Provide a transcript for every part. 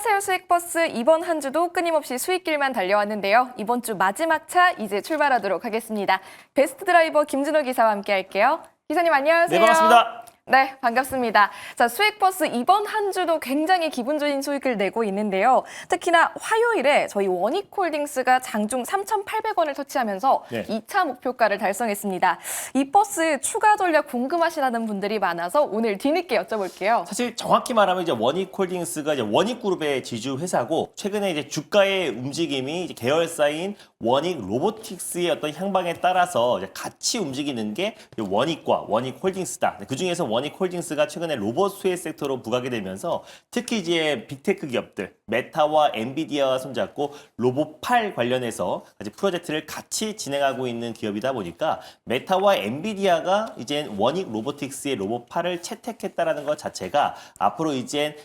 안녕하세요, 수익버스. 이번 한 주도 끊임없이 수익길만 달려왔는데요. 이번 주 마지막 차 이제 출발하도록 하겠습니다. 베스트 드라이버 김준호 기사와 함께 할게요. 기사님 안녕하세요. 네, 반갑습니다. 네, 반갑습니다. 자, 수익버스 이번 한 주도 굉장히 기분 좋은 수익을 내고 있는데요. 특히나 화요일에 저희 원익홀딩스가 장중 3,800원을 터치하면서 네. 2차 목표가를 달성했습니다. 이 버스 추가 전략 궁금하시다는 분들이 많아서 오늘 뒤늦게 여쭤볼게요. 사실 정확히 말하면 이제 원익홀딩스가 이제 원익그룹의 지주 회사고 최근에 이제 주가의 움직임이 이제 계열사인 원익로보틱스의 어떤 향방에 따라서 이제 같이 움직이는 게 원익과 원익홀딩스다. 그 중에서 원익홀딩스가 최근에 로봇 수혜 섹터로 부각이 되면서 특히 이제 빅테크 기업들 메타와 엔비디아와 손잡고 로봇8 관련해서 프로젝트를 같이 진행하고 있는 기업이다 보니까 메타와 엔비디아가 이제 원익로보틱스의 로봇8을 채택했다라는 것 자체가 앞으로 이제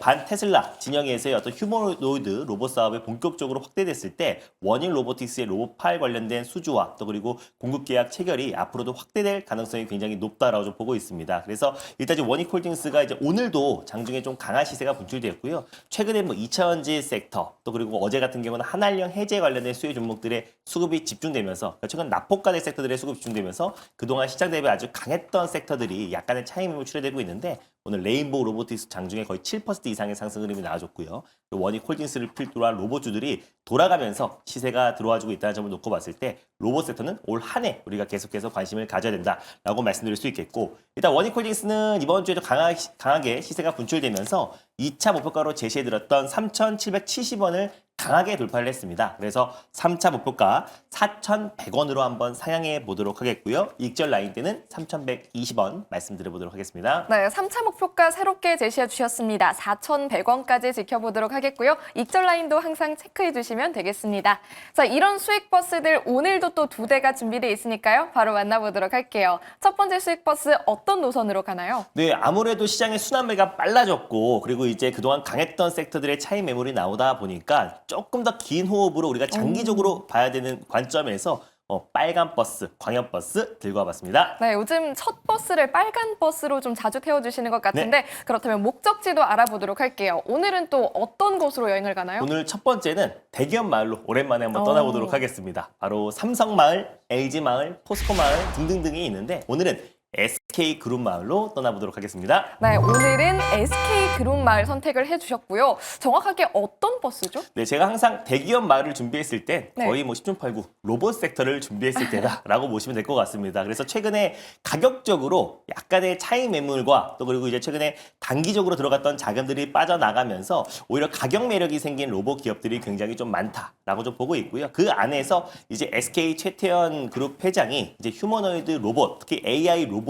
반 테슬라 진영에서의 어떤 휴머노이드 로봇 사업이 본격적으로 확대됐을 때 원익 로보틱스의 로봇8 관련된 수주와 또 그리고 공급 계약 체결이 앞으로도 확대될 가능성이 굉장히 높다라고 좀 보고 있습니다. 그래서 일단 이제 원익홀딩스가 이제 오늘도 장중에 좀 강한 시세가 분출되었고요. 최근에 뭐 2차전지 섹터 또 그리고 어제 같은 경우는 한한령 해제 관련된 수혜 종목들의 수급이 집중되면서 최근 납폭가대 섹터들의 수급이 집중되면서 그동안 시장 대비 아주 강했던 섹터들이 약간의 차익을 출해되고 있는데 오늘 레인보우 로보틱스 장중에 거의 7% 이상의 상승 흐름이 나와줬고요. 원익홀딩스를 필두로 한 로봇주들이 돌아가면서 시세가 들어와주고 있다는 점을 놓고 봤을 때 로봇 섹터는 올 한 해 우리가 계속해서 관심을 가져야 된다라고 말씀드릴 수 있겠고 일단 원익홀딩스는 이번 주에도 강하게 시세가 분출되면서 2차 목표가로 제시해드렸던 3,770원을 강하게 돌파를 했습니다. 그래서 3차 목표가 4,100원으로 한번 상향해 보도록 하겠고요. 익절 라인 때는 3,120원 말씀드려보도록 하겠습니다. 네, 3차 목표가 새롭게 제시해 주셨습니다. 4,100원까지 지켜보도록 하겠고요. 익절 라인도 항상 체크해 주시면 되겠습니다. 자, 이런 수익 버스들 오늘도 또 2대가 준비되어 있으니까요. 바로 만나보도록 할게요. 첫 번째 수익 버스 어떤 노선으로 가나요? 네, 아무래도 시장의 순환매가 빨라졌고 그리고 이제 그동안 강했던 섹터들의 차익 매물이 나오다 보니까 조금 더 긴 호흡으로 우리가 장기적으로 봐야 되는 관점에서 빨간 버스, 광역 버스 들고 와봤습니다. 네, 요즘 첫 버스를 빨간 버스로 좀 자주 태워주시는 것 같은데 그렇다면 목적지도 알아보도록 할게요. 오늘은 또 어떤 곳으로 여행을 가나요? 오늘 첫 번째는 대기업 마을로 오랜만에 한번 떠나보도록 하겠습니다. 바로 삼성마을, LG마을, 포스코마을 등등등이 있는데 오늘은 SK그룹 마을로 떠나보도록 하겠습니다. 네, 오늘은 SK그룹 마을 선택을 해주셨고요. 정확하게 어떤 버스죠? 네, 제가 항상 대기업 마을을 준비했을 때 네. 거의 뭐 10중 8구 로봇 섹터를 준비했을 때다라고 보시면 될 것 같습니다. 그래서 최근에 가격적으로 약간의 차익 매물과 또 그리고 이제 최근에 단기적으로 들어갔던 자금들이 빠져나가면서 오히려 가격 매력이 생긴 로봇 기업들이 굉장히 좀 많다라고 좀 보고 있고요. 그 안에서 이제 SK 최태원 그룹 회장이 이제 휴머노이드 로봇, 특히 AI 로봇의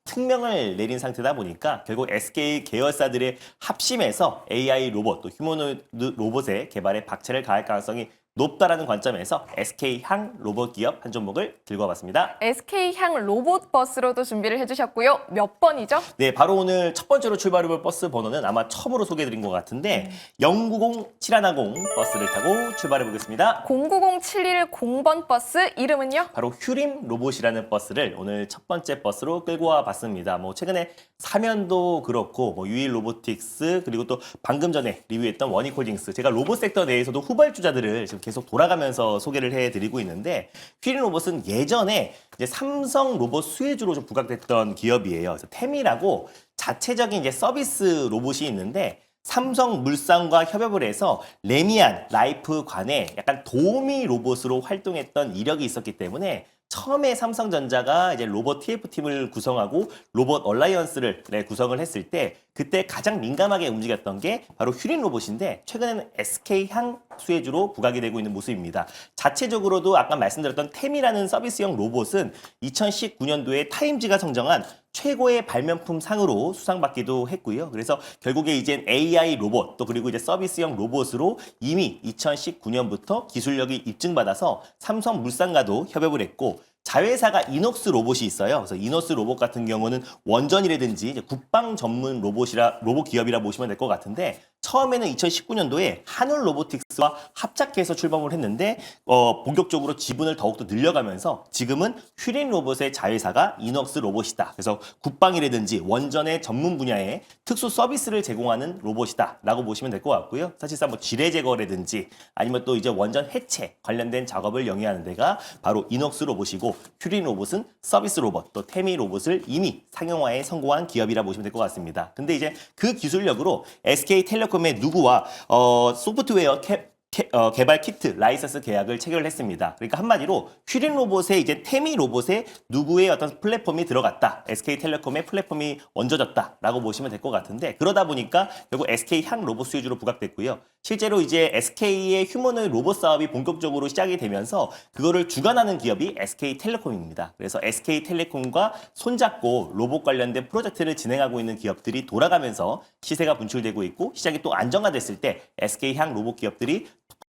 특명을 내린 상태다 보니까 결국 SK 계열사들의 합심해서 AI 로봇 또 휴머노이드 로봇의 개발에 박차를 가할 가능성이 높다라는 관점에서 SK향 로봇 기업 한 종목을 들고 와봤습니다. SK향 로봇 버스로도 준비를 해주셨고요. 몇 번이죠? 네, 바로 오늘 첫 번째로 출발해볼 버스 번호는 아마 처음으로 소개해드린 것 같은데 090-7110 버스를 타고 출발해보겠습니다. 090-710번 버스 이름은요? 바로 휴림 로봇이라는 버스를 오늘 첫 번째 버스로 끌고 와봤습니다. 뭐 최근에 사면도 그렇고 뭐 유일 로보틱스 그리고 또 방금 전에 리뷰했던 원익홀딩스 제가 로봇 섹터 내에서도 후발주자들을 지금 계속 돌아가면서 소개를 해드리고 있는데 휴림 로봇은 예전에 이제 삼성 로봇 수혜주로 좀 부각됐던 기업이에요. 그래서 템이라고 자체적인 이제 서비스 로봇이 있는데 삼성물산과 협업을 해서 레미안 라이프 관에 약간 도우미 로봇으로 활동했던 이력이 있었기 때문에 처음에 삼성전자가 이제 로봇 TF팀을 구성하고 로봇 얼라이언스를 구성을 했을 때 그때 가장 민감하게 움직였던 게 바로 휴림 로봇인데 최근에는 SK향 수혜주로 부각이 되고 있는 모습입니다. 자체적으로도 아까 말씀드렸던 템이라는 서비스형 로봇은 2019년도에 타임지가 선정한 최고의 발명품 상으로 수상받기도 했고요. 그래서 결국에 이젠 AI 로봇 또 그리고 이제 서비스형 로봇으로 이미 2019년부터 기술력이 입증받아서 삼성물산과도 협업을 했고 자회사가 이녹스 로봇이 있어요. 그래서 이녹스 로봇 같은 경우는 원전이라든지 이제 국방 전문 로봇 기업이라 보시면 될 것 같은데 처음에는 2019년도에 한울 로보틱스 와 합작해서 출범을 했는데 본격적으로 지분을 더욱더 늘려가면서 지금은 휘린 로봇의 자회사가 이녹스 로봇이다. 그래서 국방이라든지 원전의 전문 분야에 특수 서비스를 제공하는 로봇이다라고 보시면 될 것 같고요. 사실상 뭐 지뢰 제거라든지 아니면 또 이제 원전 해체 관련된 작업을 영위하는 데가 바로 이녹스 로봇이고 휘린 로봇은 서비스 로봇 또 태미 로봇을 이미 상용화에 성공한 기업이라 보시면 될 것 같습니다. 근데 이제 그 기술력으로 SK텔레콤의 누구와 소프트웨어 개발 키트 라이선스 계약을 체결을 했습니다. 그러니까 한마디로 휘린 로봇에 이제 태미 로봇에 누구의 어떤 플랫폼이 들어갔다. SK텔레콤의 플랫폼이 얹어졌다라고 보시면 될 것 같은데 그러다 보니까 결국 SK 향 로봇 수혜주로 부각됐고요. 실제로 이제 SK의 휴머노id 로봇 사업이 본격적으로 시작이 되면서 그거를 주관하는 기업이 SK텔레콤입니다. 그래서 SK텔레콤과 손잡고 로봇 관련된 프로젝트를 진행하고 있는 기업들이 돌아가면서 시세가 분출되고 있고 시장이 또 안정화됐을 때 SK 향 로봇 기업들이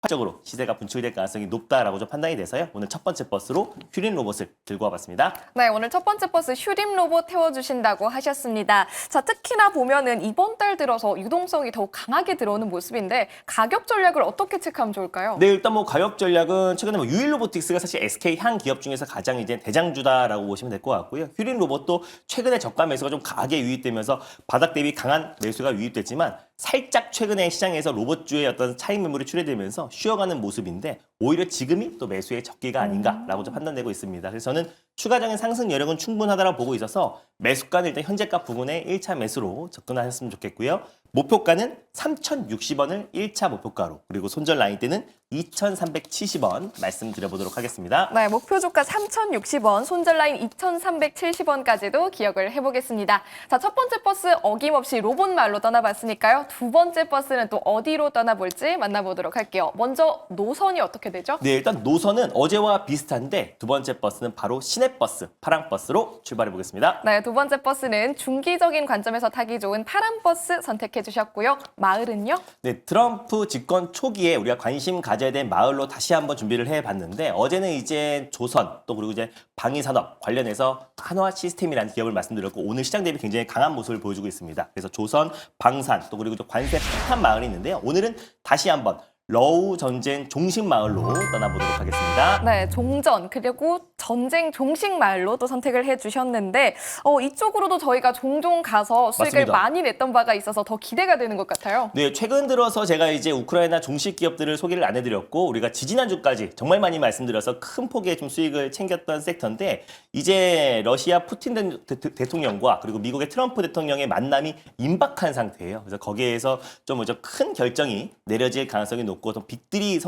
적으로 시세가 분출될 가능성이 높다라고 좀 판단이 돼서요. 오늘 첫 번째 버스로 휘린 로봇을 들고 와봤습니다. 네, 오늘 첫 번째 버스 휴림 로봇 태워주신다고 하셨습니다. 자, 특히나 보면은 이번 달 들어서 유동성이 더욱 강하게 들어오는 모습인데 가격 전략을 어떻게 체크하면 좋을까요? 네, 일단 뭐 가격 전략은 최근에 뭐 유일 로보틱스가 사실 SK 향 기업 중에서 가장 이제 대장주다라고 보시면 될 것 같고요. 휴린 로봇도 최근에 저가 매수가 좀 강하게 유입되면서 바닥 대비 강한 매수가 유입됐지만 살짝 최근에 시장에서 로봇주의 어떤 차익 매물이 출회되면서 쉬어가는 모습인데 오히려 지금이 또 매수의 적기가 아닌가라고 좀 판단되고 있습니다. 그래서 저는 추가적인 상승 여력은 충분하다고 보고 있어서 매수가는 일단 현재가 부근에 1차 매수로 접근하셨으면 좋겠고요. 목표가는 3,060원을 1차 목표가로 그리고 손절 라인 때는 2,370원 말씀드려보도록 하겠습니다. 네, 목표 주가 3,060원, 손절 라인 2,370원까지도 기억을 해보겠습니다. 자, 첫 번째 버스 어김없이 로봇 말로 떠나봤으니까요. 두 번째 버스는 또 어디로 떠나볼지 만나보도록 할게요. 먼저 노선이 어떻게 되죠? 네, 일단 노선은 어제와 비슷한데 두 번째 버스는 바로 시내버스, 파랑버스로 출발해 보겠습니다. 네, 두 번째 버스는 중기적인 관점에서 타기 좋은 파란 버스 선택해 주셨고요. 마을은요? 네, 트럼프 집권 초기에 우리가 관심 가져야 될 마을로 다시 한번 준비를 해봤는데 어제는 이제 조선 또 그리고 이제 방위산업 관련해서 한화 시스템이라는 기업을 말씀드렸고 오늘 시장 대비 굉장히 강한 모습을 보여주고 있습니다. 그래서 조선, 방산 또 그리고 관세 폭탄 마을이 있는데요. 오늘은 다시 한번 러우 전쟁 종식 마을로 떠나보도록 하겠습니다. 네, 종전 그리고 전쟁 종식 마을로 또 선택을 해주셨는데 이쪽으로도 저희가 종종 가서 수익을 맞습니다. 많이 냈던 바가 있어서 더 기대가 되는 것 같아요. 네, 최근 들어서 제가 이제 우크라이나 종식 기업들을 소개를 안 해드렸고 우리가 지지난주까지 정말 많이 말씀드려서 큰 폭의 좀 수익을 챙겼던 섹터인데 이제 러시아 푸틴 대통령과 그리고 미국의 트럼프 대통령의 만남이 임박한 상태예요. 그래서 거기에서 좀 큰 결정이 내려질 가능성이 높고 또 빅들이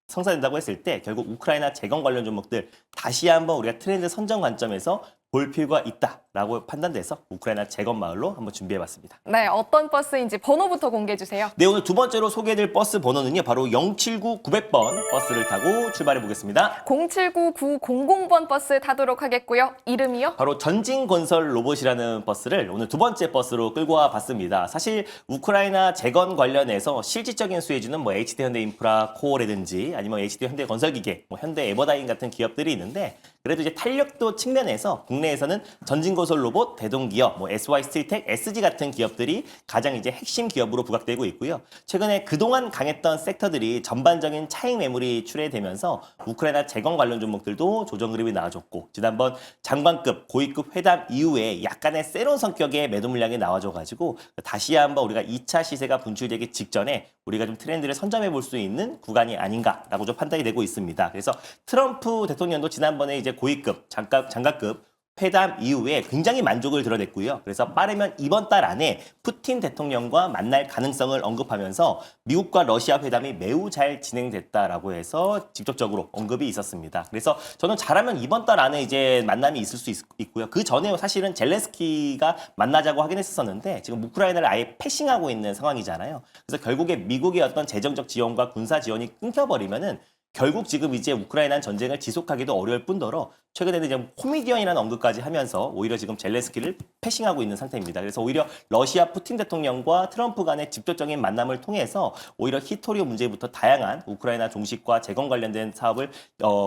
성사된다고 했을 때 결국 우크라이나 재건 관련 종목들 다시 한번 우리가 트렌드 선정 관점에서 볼 필요가 있다라고 판단돼서 우크라이나 재건 마을로 한번 준비해봤습니다. 네, 어떤 버스인지 번호부터 공개해 주세요. 네, 오늘 두 번째로 소개해드릴 버스 번호는요. 바로 079-900번 버스를 타고 출발해보겠습니다. 079-900번 버스 타도록 하겠고요. 이름이요? 바로 전진건설 로봇이라는 버스를 오늘 두 번째 버스로 끌고 와봤습니다. 사실 우크라이나 재건 관련해서 실질적인 수혜주는 뭐 HD 현대인프라 코어라든지 아니면 HD 현대건설기계, 뭐 현대 에버다인 같은 기업들이 있는데 그래도 이제 탄력도 측면에서 국내에서는 전진건설 로봇, 대동기업, 뭐 SY 스틸텍, SG 같은 기업들이 가장 이제 핵심 기업으로 부각되고 있고요. 최근에 그동안 강했던 섹터들이 전반적인 차익 매물이 출회되면서 우크라이나 재건 관련 종목들도 조정 그림이 나와줬고 지난번 장관급, 고위급 회담 이후에 약간의 세론 성격의 매도 물량이 나와줘가지고 다시 한번 우리가 2차 시세가 분출되기 직전에 우리가 좀 트렌드를 선점해 볼 수 있는 구간이 아닌가라고 좀 판단이 되고 있습니다. 그래서 트럼프 대통령도 지난번에 이제 고위급, 장관급 회담 이후에 굉장히 만족을 드러냈고요. 그래서 빠르면 이번 달 안에 푸틴 대통령과 만날 가능성을 언급하면서 미국과 러시아 회담이 매우 잘 진행됐다라고 해서 직접적으로 언급이 있었습니다. 그래서 저는 잘하면 이번 달 안에 이제 만남이 있을 수 있고요. 그 전에 사실은 젤렌스키가 만나자고 하긴 했었는데 지금 우크라이나를 아예 패싱하고 있는 상황이잖아요. 그래서 결국에 미국의 어떤 재정적 지원과 군사 지원이 끊겨버리면은 결국 지금 이제 우크라이나 전쟁을 지속하기도 어려울 뿐더러 최근에는 이제 코미디언이라는 언급까지 하면서 오히려 지금 젤렌스키를 패싱하고 있는 상태입니다. 그래서 오히려 러시아 푸틴 대통령과 트럼프 간의 직접적인 만남을 통해서 오히려 히토리오 문제부터 다양한 우크라이나 종식과 재건 관련된 사업을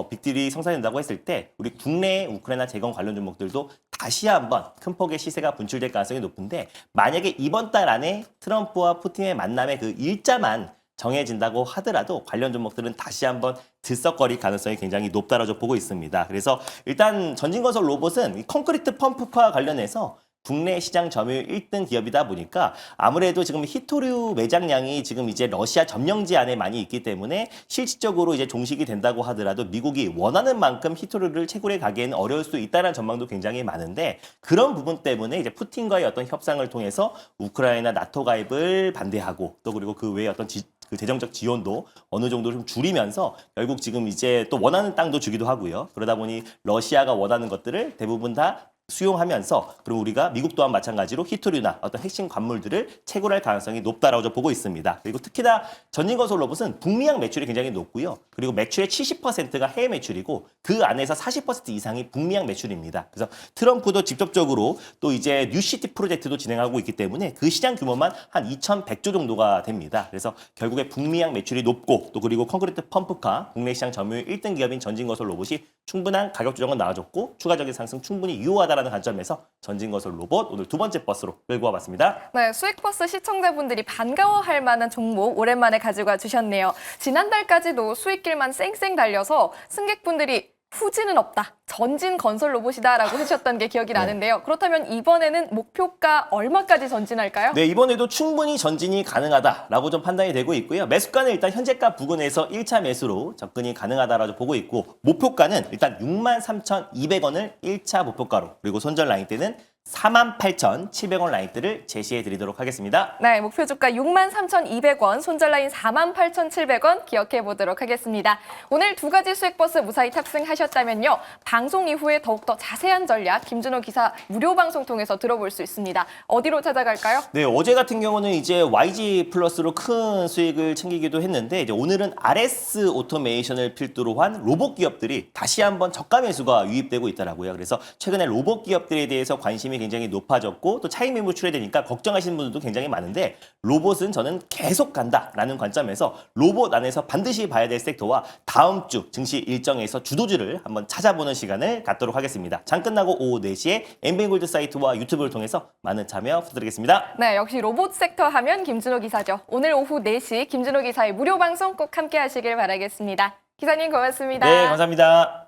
빅딜이 성사된다고 했을 때 우리 국내 우크라이나 재건 관련 종목들도 다시 한번 큰 폭의 시세가 분출될 가능성이 높은데 만약에 이번 달 안에 트럼프와 푸틴의 만남의 그 일자만 정해진다고 하더라도 관련 종목들은 다시 한번 들썩거릴 가능성이 굉장히 높다라고 보고 있습니다. 그래서 일단 전진건설 로봇은 이 콘크리트 펌프와 관련해서 국내 시장 점유율 1등 기업이다 보니까 아무래도 지금 히토류 매장량이 지금 이제 러시아 점령지 안에 많이 있기 때문에 실질적으로 이제 종식이 된다고 하더라도 미국이 원하는 만큼 히토류를 채굴해 가기에는 어려울 수 있다는 전망도 굉장히 많은데 그런 부분 때문에 이제 푸틴과의 어떤 협상을 통해서 우크라이나 나토 가입을 반대하고 또 그리고 그 외에 어떤 그 재정적 지원도 어느 정도 좀 줄이면서 결국 지금 이제 또 원하는 땅도 주기도 하고요. 그러다 보니 러시아가 원하는 것들을 대부분 다 수용하면서 그럼 우리가 미국 또한 마찬가지로 히토류나 어떤 핵심 관물들을 채굴할 가능성이 높다라고 보고 있습니다. 그리고 특히나 전진건설 로봇은 북미향 매출이 굉장히 높고요. 그리고 매출의 70%가 해외 매출이고 그 안에서 40% 이상이 북미향 매출입니다. 그래서 트럼프도 직접적으로 또 이제 뉴시티 프로젝트도 진행하고 있기 때문에 그 시장 규모만 한 2,100조 정도가 됩니다. 그래서 결국에 북미향 매출이 높고 또 그리고 콘크리트 펌프카 국내 시장 점유율 1등 기업인 전진건설 로봇이 충분한 가격 조정은 나와줬고 추가적인 상승 충분히 유효하다라는 관점에서 전진건설 로봇 오늘 두 번째 버스로 끌고 와봤습니다. 네, 수익버스 시청자분들이 반가워할 만한 종목 오랜만에 가져가 주셨네요. 지난달까지도 수익길만 쌩쌩 달려서 승객분들이 후지는 없다, 전진 건설 로봇이다라고 하셨던 게 기억이 나는데요. 그렇다면 이번에는 목표가 얼마까지 전진할까요? 네, 이번에도 충분히 전진이 가능하다라고 좀 판단이 되고 있고요. 매수가는 일단 현재가 부근에서 1차 매수로 접근이 가능하다라고 보고 있고 목표가는 일단 63,200원을 1차 목표가로 그리고 손절 라인대는 48,700원 라인대를 제시해 드리도록 하겠습니다. 네, 목표 주가 63,200원, 손절 라인 48,700원 기억해 보도록 하겠습니다. 오늘 두 가지 수익버스 무사히 탑승하셨다면요. 방송 이후에 더욱더 자세한 전략 김준호 기사 무료 방송 통해서 들어볼 수 있습니다. 어디로 찾아갈까요? 네, 어제 같은 경우는 이제 YG 플러스로 큰 수익을 챙기기도 했는데 이제 오늘은 RS 오토메이션을 필두로 한 로봇 기업들이 다시 한번 저가 매수가 유입되고 있더라고요. 그래서 최근에 로봇 기업들에 대해서 관심이 굉장히 높아졌고 또 차익 매물 출회되니까 걱정하시는 분들도 굉장히 많은데 로봇은 저는 계속 간다라는 관점에서 로봇 안에서 반드시 봐야 될 섹터와 다음 주 증시 일정에서 주도주를 한번 찾아보는 시간을 갖도록 하겠습니다. 장 끝나고 오후 4시에 엠뱅골드 사이트와 유튜브를 통해서 많은 참여 부탁드리겠습니다. 네, 역시 로봇 섹터 하면 김준호 기사죠. 오늘 오후 4시 김준호 기사의 무료 방송 꼭 함께 하시길 바라겠습니다. 기사님 고맙습니다. 네, 감사합니다.